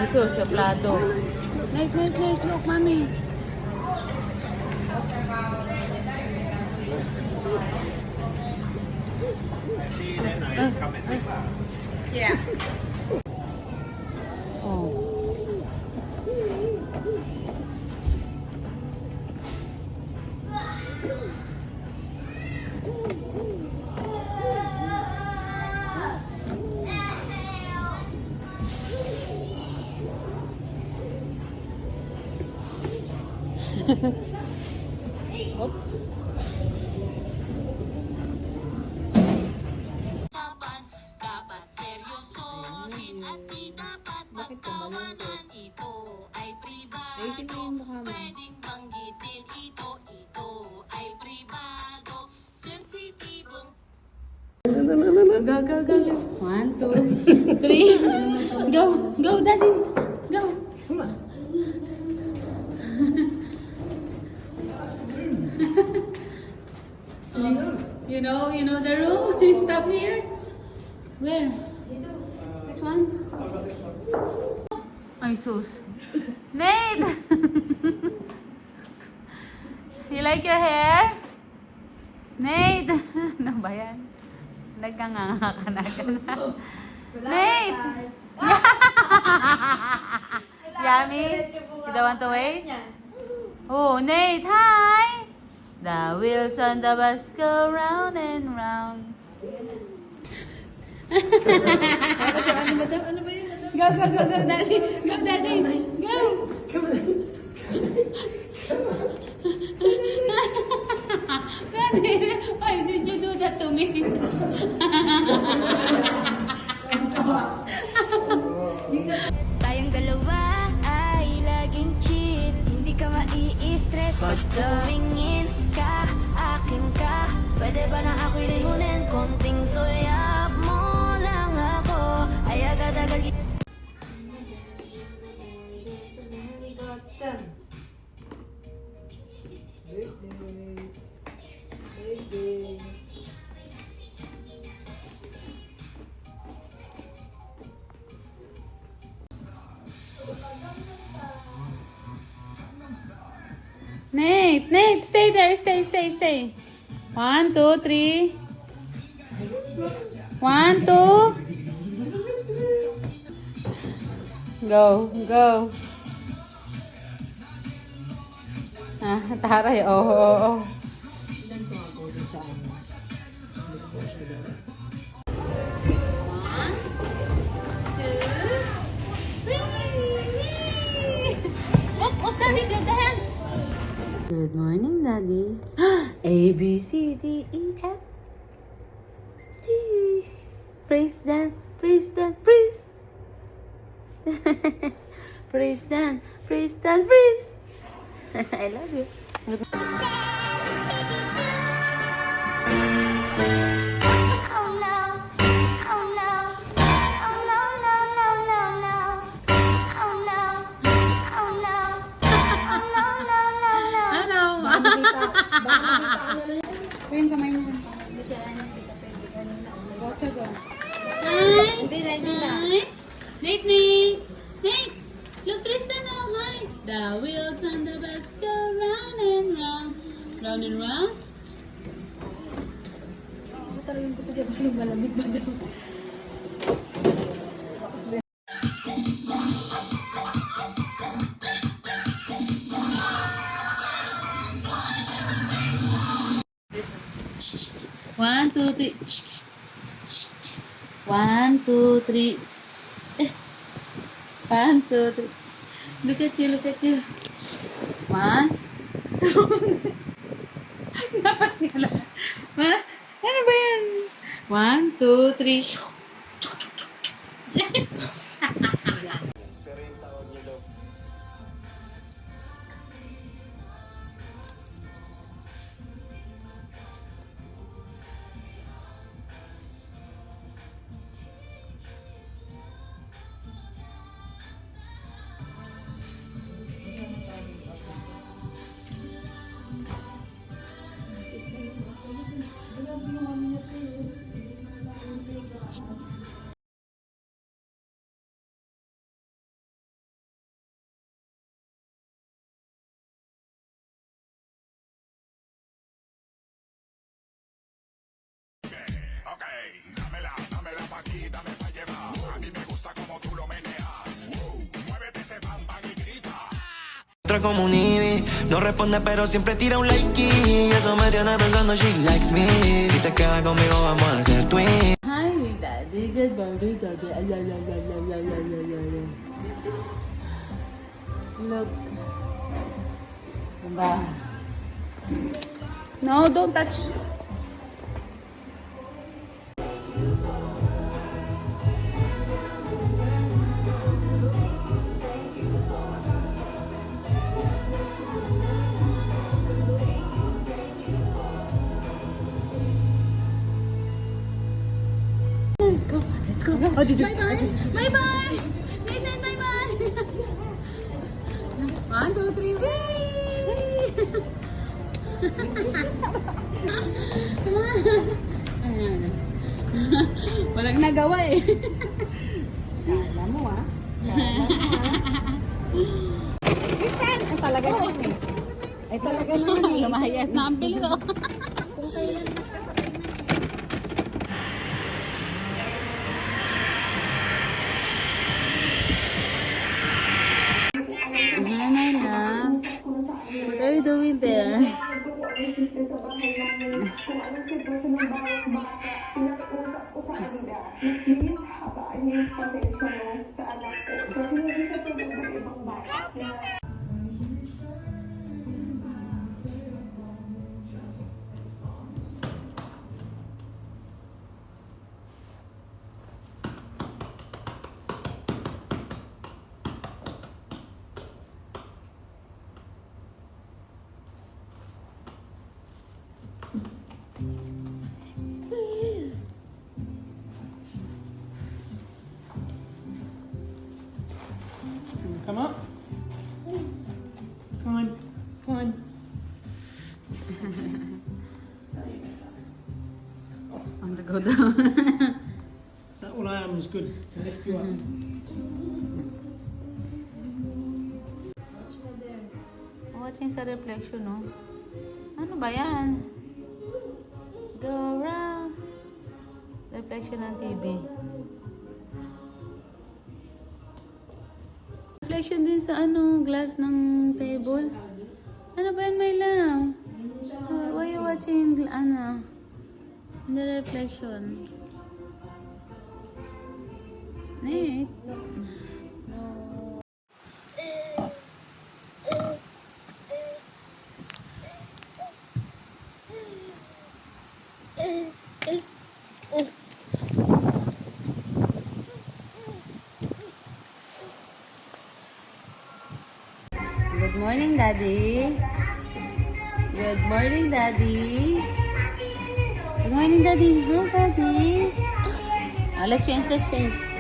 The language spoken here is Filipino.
Jesus, suplado. Night, look, mami. Yeah. Oh. Dapat seryosohin at di dapat pagtawanan. Ito ay pribado, pwedeng banggitin ito. Ito ay pribado, sensitibong. Go, go, go, go. 1, 2, 3. Go, go, daddy. Go. You know the room? Stop here. Where? This one? Ay, sus. Nate! You like your hair? Nate! Ano ba yan? Nagkanganga ka na. Nate! Yummy? You don't want to wait? Oh, Nate, hi! The wheels on the bus go round and round. Go, go, go, go, daddy. Go, daddy. Go. Daddy, why did you do that to me? Tayong dalawa ay laging chill. Hindi ka mai-stress pag tumingin ka, akin ka. Pwede ba na ako'y layunin? Konting suyap mo lang ako ay agad-agad. Nate, stay there. Stay. 1, 2, 3. 1, 2. Go. Ah, taray. Oh. Daddy, do the hands. Good morning, Daddy. A, B, C, D, E, F, G. Praise Dan, praise. Praise Dan. I love you. Ito yung kamay niya. Bocha ko. Hi! Hindi na. Nate! Look, Tristan, oh, hi! The wheels on the bus go round and round. Round and round. Talagang gusto niya ba malamig ba daw? One, two, three. 1, 2, 3. 1, 2, 3. Look at you. 1, 2. Dapat nila. Ano ba yan? 1, 2, 3. Otra como un Ivy, no responde pero siempre tira un like y eso me tiene pensando she likes me. Si te quedas conmigo vamos a hacer twin. Hi, Daddy. Good morning, Daddy. Ay, ay, ay, ay, ay, ay, ay, ay, ay, ay. Look. Diba? No, don't touch. Let's go. Let's go. Bye-bye! Bye-bye! Night, night, bye-bye! 1, 2, 3, Ayan. Walang nagawa eh. Kala mo ah. Ay talaga naman eh. Ay talaga naman eh. Lumahayas na ang pili ko. Kung kailan Hi, love. What are you doing there? Sa bahay namin, kung anong sitwasyon ng bawat bata, pinakiusap ko sa kanila na please habaan niyo yung pasensya mo sa anak ko. Kasi hindi siya tulad ng ibang bata na Come up. Come on. Come on. On the go down. So all I am is good to lift you up. Watching sa reflection, no? Ano ba yan? Go round. Reflection ng TV. Reflection din sa ano, glass ng table. Ano ba yan, my love? Why you watching, ano? The reflection. Nick. Good morning, Daddy. Good morning, Daddy. Good morning, Daddy. Hi, Daddy. Let's change.